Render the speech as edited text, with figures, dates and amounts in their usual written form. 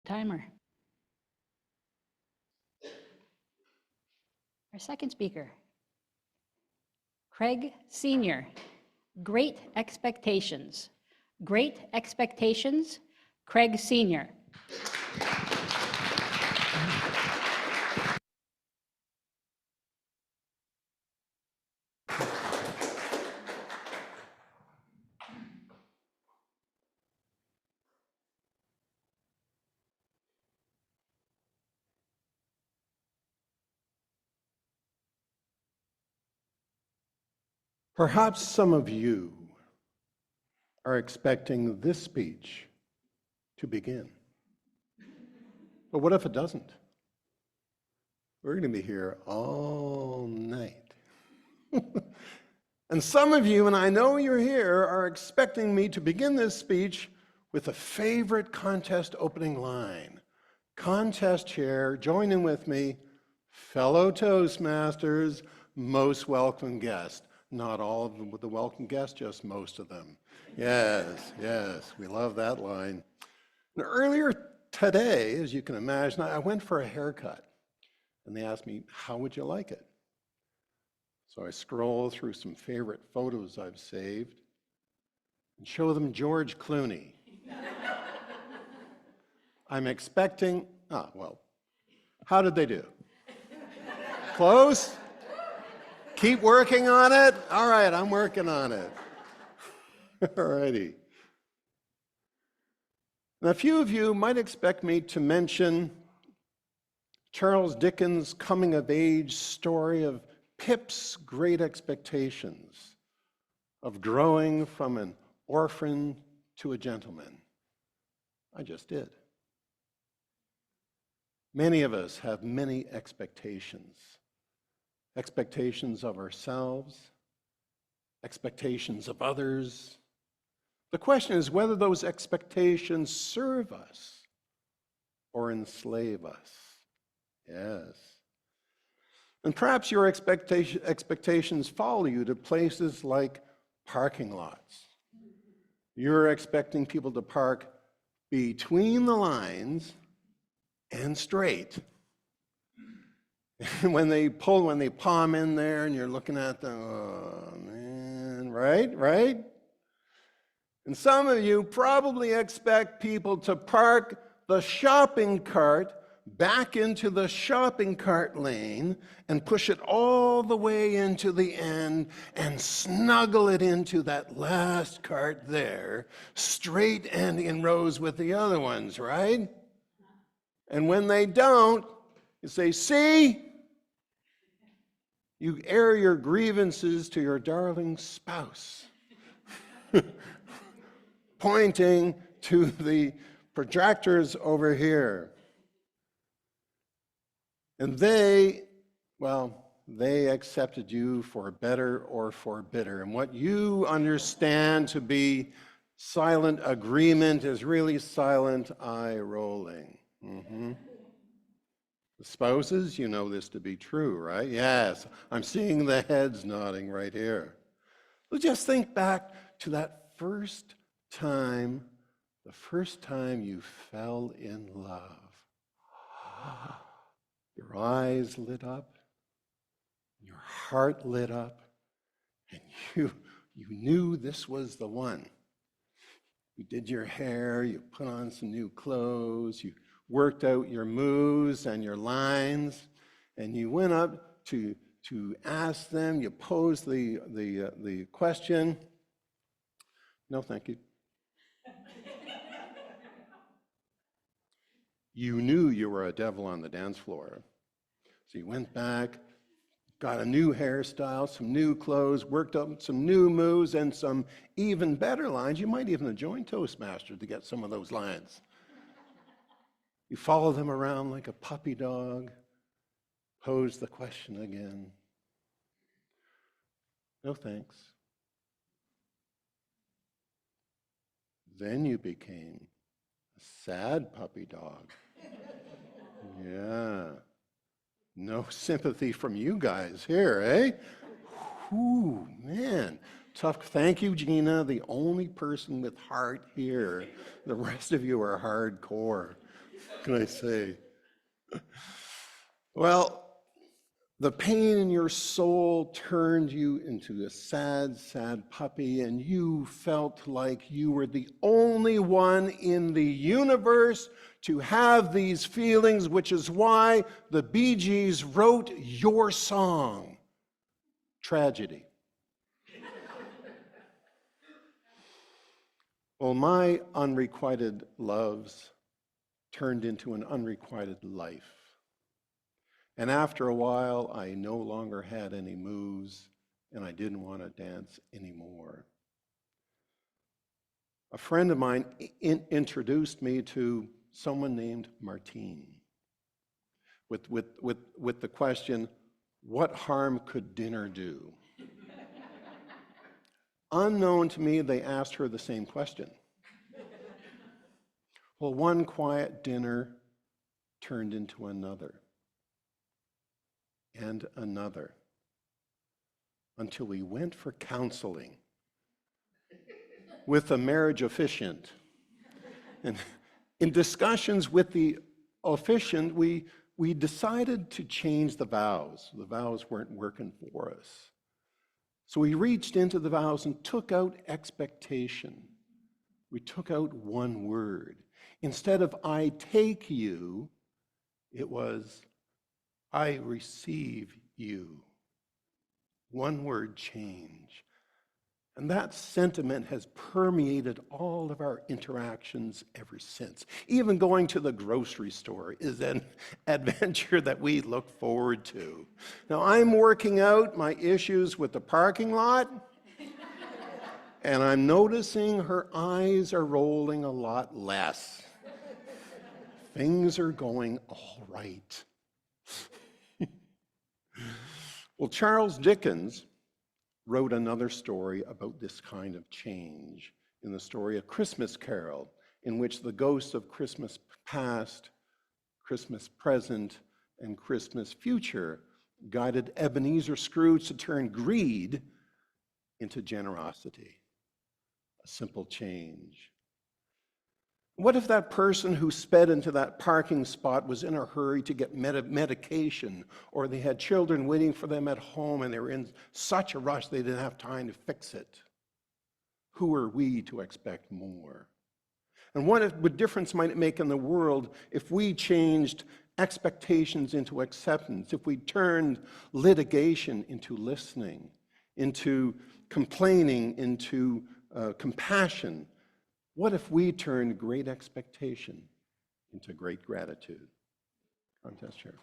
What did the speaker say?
Timer. Our second speaker, Craig Sr., Great Expectations. Great Expectations, Craig Sr. Perhaps some of you are expecting this speech to begin. But what if it doesn't? We're going to be here all night. And some of you, and I know you're here, are expecting me to begin this speech with a favorite contest opening line. Contest chair, join in with me, fellow Toastmasters, most welcome guest. Not all of them with the welcome guest, just most of them. Yes, yes, we love that line. And earlier today, as you can imagine, I went for a haircut. And they asked me, how would you like it? So I scroll through some favorite photos I've saved and show them George Clooney. I'm expecting, well, how did they do? Close? Keep working on it? All right, I'm working on it. All righty. Now, a few of you might expect me to mention Charles Dickens' coming-of-age story of Pip's great expectations of growing from an orphan to a gentleman. I just did. Many of us have many expectations. Expectations of ourselves, expectations of others. The question is whether those expectations serve us or enslave us. Yes. And perhaps your expectations follow you to places like parking lots. You're expecting people to park between the lines and straight. When they palm in there and you're looking at them, oh man, right? And some of you probably expect people to park the shopping cart back into the shopping cart lane and push it all the way into the end and snuggle it into that last cart there, straight and in rows with the other ones, right? And when they don't, you say, see? You air your grievances to your darling spouse, pointing to the projectors over here. And they accepted you for better or for bitter. And what you understand to be silent agreement is really silent eye rolling. The spouses, you know this to be true, right? Yes, I'm seeing the heads nodding right here. Well, just think back to that first time, the first time you fell in love. Your eyes lit up, your heart lit up, and you knew this was the one. You did your hair, you put on some new clothes, you worked out your moves and your lines, and you went up to ask them, you posed the question. No, thank you. You knew you were a devil on the dance floor. So you went back, got a new hairstyle, some new clothes, worked up some new moves and some even better lines. You might even have joined Toastmasters to get some of those lines. You follow them around like a puppy dog, pose the question again. No thanks. Then you became a sad puppy dog. Yeah. No sympathy from you guys here, eh? Whew, man. Tough. Thank you, Gina, the only person with heart here. The rest of you are hardcore. can I say? Well, the pain in your soul turned you into a sad, sad puppy, and you felt like you were the only one in the universe to have these feelings, which is why the Bee Gees wrote your song, Tragedy. Well, my unrequited loves turned into an unrequited life. And after a while, I no longer had any moves, and I didn't want to dance anymore. A friend of mine introduced me to someone named Martine with the question, what harm could dinner do? Unknown to me, they asked her the same question. Well, one quiet dinner turned into another and another until we went for counseling with a marriage officiant. And in discussions with the officiant, we decided to change the vows. The vows weren't working for us. So we reached into the vows and took out expectation. We took out one word. Instead of I take you, it was I receive you. One word change. And that sentiment has permeated all of our interactions ever since. Even going to the grocery store is an adventure that we look forward to. Now, I'm working out my issues with the parking lot, and I'm noticing her eyes are rolling a lot less. Things are going all right. Well, Charles Dickens wrote another story about this kind of change in the story A Christmas Carol, in which the ghosts of Christmas past, Christmas present, and Christmas future guided Ebenezer Scrooge to turn greed into generosity, a simple change. What if that person who sped into that parking spot was in a hurry to get medication, or they had children waiting for them at home and they were in such a rush they didn't have time to fix it? Who are we to expect more? And what difference might it make in the world if we changed expectations into acceptance, if we turned litigation into listening, into complaining into compassion? What if we turned great expectation into great gratitude? Contest chair.